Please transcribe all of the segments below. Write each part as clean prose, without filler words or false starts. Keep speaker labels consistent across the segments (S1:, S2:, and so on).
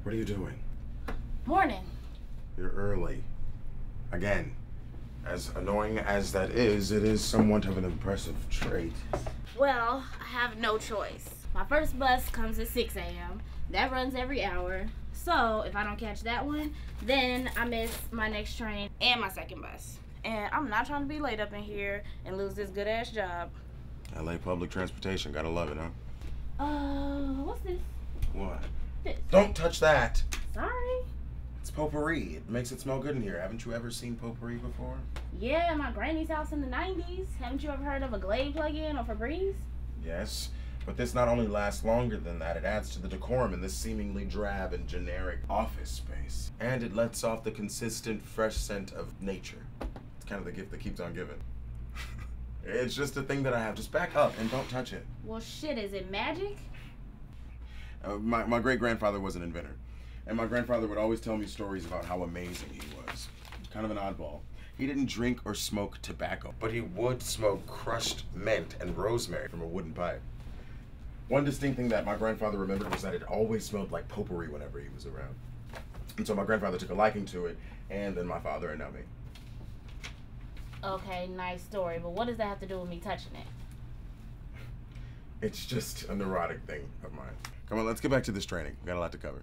S1: What are you doing?
S2: Morning.
S1: You're early. Again. As annoying as that is, it is somewhat of an impressive trait.
S2: Well, I have no choice. My first bus comes at 6 a.m. That runs every hour. So, if I don't catch that one, then I miss my next train and my second bus. And I'm not trying to be late up in here and lose this good-ass job.
S1: LA public transportation, gotta love it, huh?
S2: What's this?
S1: What?
S2: This.
S1: Don't touch that!
S2: Sorry.
S1: It's potpourri. It makes it smell good in here. Haven't you ever seen potpourri before?
S2: Yeah, my granny's house in the 90s. Haven't you ever heard of a Glade plug-in or Febreze?
S1: Yes, but this not only lasts longer than that, it adds to the decorum in this seemingly drab and generic office space. And it lets off the consistent, fresh scent of nature. It's kind of the gift that keeps on giving. It's just a thing that I have. Just back up and don't touch it.
S2: Well, shit, is it magic?
S1: My great-grandfather was an inventor. And my grandfather would always tell me stories about how amazing he was. Kind of an oddball. He didn't drink or smoke tobacco, but he would smoke crushed mint and rosemary from a wooden pipe. One distinct thing that my grandfather remembered was that it always smelled like potpourri whenever he was around. And so my grandfather took a liking to it, and then my father, and now me.
S2: Okay, nice story, but what does that have to do with me touching it?
S1: It's just a neurotic thing of mine. Come on, let's get back to this training. We got a lot to cover.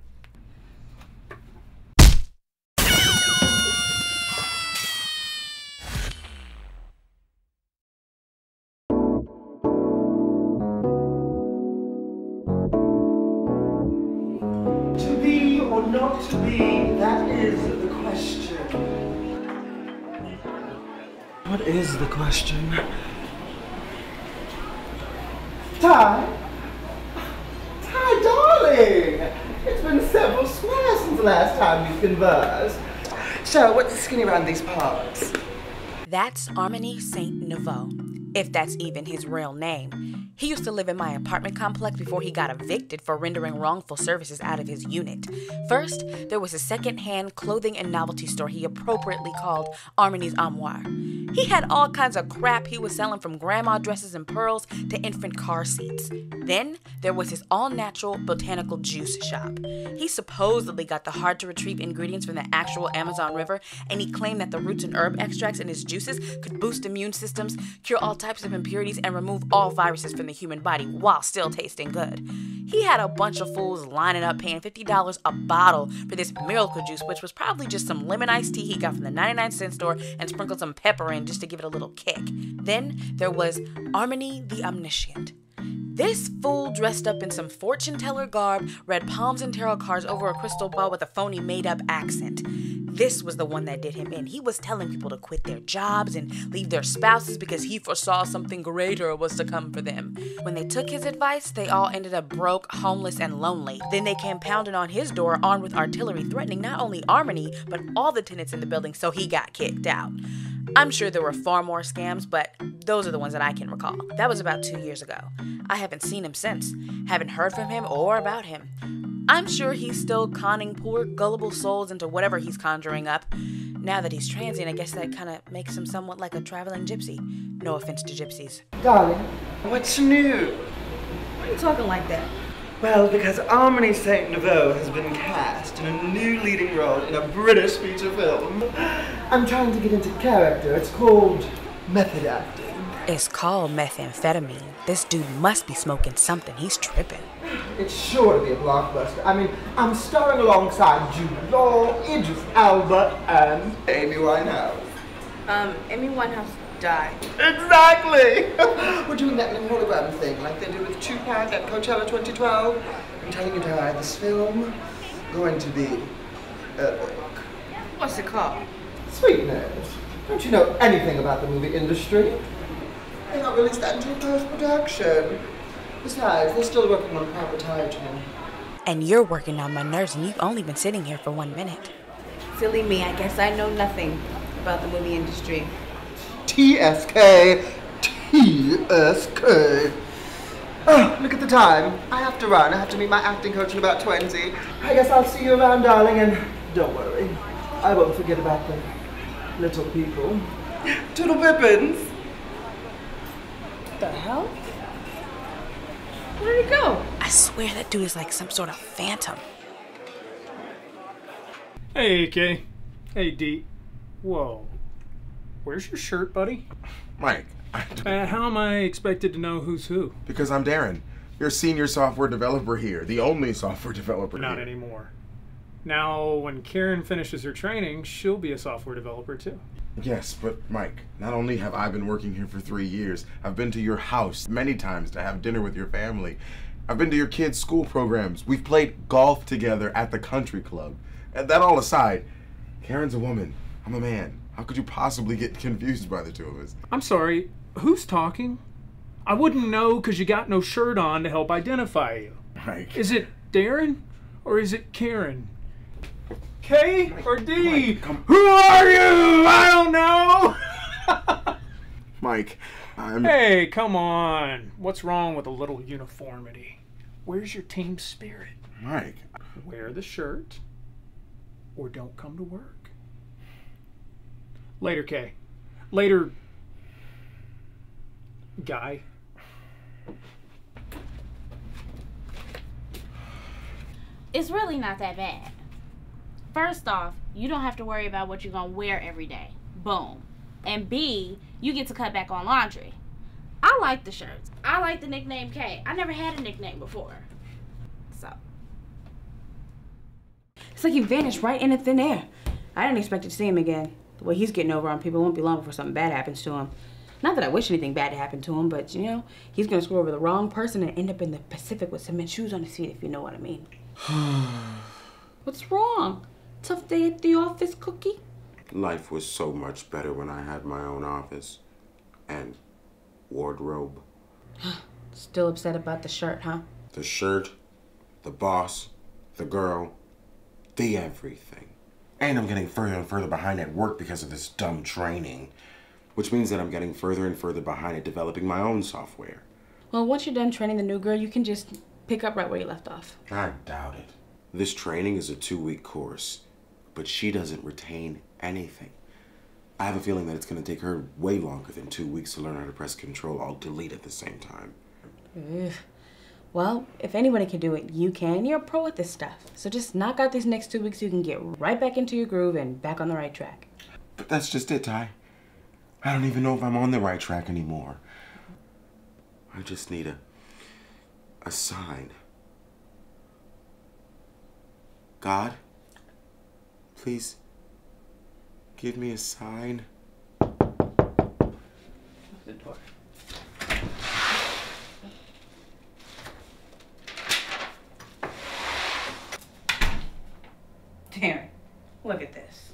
S3: To be or not to be, that is the question. What is the question? Tai? Tai, darling! It's been several squares since the last time we've conversed. So, what's the skinny around these parts?
S4: That's Arminy St. Nouveau, if that's even his real name. He used to live in my apartment complex before he got evicted for rendering wrongful services out of his unit. First, there was a second-hand clothing and novelty store he appropriately called Arminy's Armoire. He had all kinds of crap he was selling, from grandma dresses and pearls to infant car seats. Then, there was his all-natural botanical juice shop. He supposedly got the hard-to-retrieve ingredients from the actual Amazon River, and he claimed that the roots and herb extracts in his juices could boost immune systems, cure all types of impurities, and remove all viruses from the human body while still tasting good. He had a bunch of fools lining up paying $50 a bottle for this miracle juice, which was probably just some lemon iced tea he got from the 99-cent store and sprinkled some pepper in just to give it a little kick. Then there was Arminy the Omniscient. This fool dressed up in some fortune teller garb read palms and tarot cards over a crystal ball with a phony made-up accent. This was the one that did him in. He was telling people to quit their jobs and leave their spouses because he foresaw something greater was to come for them. When they took his advice, they all ended up broke, homeless, and lonely. Then they came pounding on his door armed with artillery, threatening not only Arminy, but all the tenants in the building, so he got kicked out. I'm sure there were far more scams, but those are the ones that I can recall. That was about 2 years ago. I haven't seen him since. Haven't heard from him or about him. I'm sure he's still conning poor, gullible souls into whatever he's conjuring up. Now that he's transient, I guess that kind of makes him somewhat like a traveling gypsy. No offense to gypsies.
S3: Darling, what's new?
S4: Why are you talking like that?
S3: Well, because Arminy St. Nouveau has been cast in a new leading role in a British feature film. I'm trying to get into character. It's called method acting.
S4: It's called methamphetamine. This dude must be smoking something. He's tripping.
S3: It's sure to be a blockbuster. I mean, I'm starring alongside Jude Law, Idris Elba, and Amy Winehouse.
S4: Amy Winehouse died.
S3: Exactly! We're doing that in a hologram thing, like they did with Tupac at Coachella 2012. I'm telling you, Daren, this film going to be epic.
S4: What's it called?
S3: Sweetness. Don't you know anything about the movie industry? They not released that until post-production. Besides, they're still working on a proper title.
S4: And you're working on my nerves, and you've only been sitting here for 1 minute.
S5: Silly me, I guess I know nothing about the movie industry.
S3: TSK. TSK. Oh, look at the time. I have to run. I have to meet my acting coach in about 20. I guess I'll see you around, darling, and don't worry. I won't forget about the little people. Toodle Pippins.
S5: What the hell? Where'd he go?
S4: I swear that dude is like some sort of phantom.
S6: Hey, Kay. Hey, D. Whoa. Where's your shirt, buddy?
S1: Mike,
S6: How am I expected to know who's who?
S1: because I'm Daren, your senior software developer here, the only software developer
S6: Not
S1: here.
S6: anymore. Now, when Karen finishes her training, she'll be a software developer too.
S1: Yes, but Mike, not only have I been working here for 3 years, I've been to your house many times to have dinner with your family. I've been to your kids' school programs. We've played golf together at the country club. And that all aside, Karen's a woman. I'm a man. How could you possibly get confused by the two of us?
S6: I'm sorry, who's talking? I wouldn't know because you got no shirt on to help identify you.
S1: Mike.
S6: Is it Daren or is it Karen? K or D?
S1: Mike, come-
S6: Who are you? I don't know.
S1: Mike, I'm...
S6: Hey, come on. What's wrong with a little uniformity? Where's your team spirit?
S1: Mike.
S6: Wear the shirt or don't come to work. Later, Kay. Later, guy.
S2: It's really not that bad. First off, you don't have to worry about what you're going to wear every day. Boom. And B, you get to cut back on laundry. I like the shirts. I like the nickname K. I never had a nickname before. So.
S5: It's like he vanished right into thin air. I didn't expect to see him again. The way he's getting over on people, it won't be long before something bad happens to him. Not that I wish anything bad to happen to him, but, you know, he's going to screw over the wrong person and end up in the Pacific with cement shoes on his feet, if you know what I mean. What's wrong? Tough day at the office, Cookie?
S7: Life was so much better when I had my own office and wardrobe.
S5: Still upset about the shirt, huh?
S7: The shirt, the boss, the girl, the everything. And I'm getting further and further behind at work because of this dumb training. Which means that I'm getting further and further behind at developing my own software.
S5: Well, once you're done training the new girl, you can just pick up right where you left off.
S7: I doubt it. This training is a 2-week course, but she doesn't retain anything. I have a feeling that it's going to take her way longer than 2 weeks to learn how to press Control Alt Delete at the same time.
S5: Ugh. Well, if anybody can do it, you can. You're a pro at this stuff. So just knock out these next 2 weeks so you can get right back into your groove and back on the right track.
S7: But that's just it, Ty. I don't even know if I'm on the right track anymore. I just need a sign. God, please give me a sign.
S5: The door. Daren, look at this.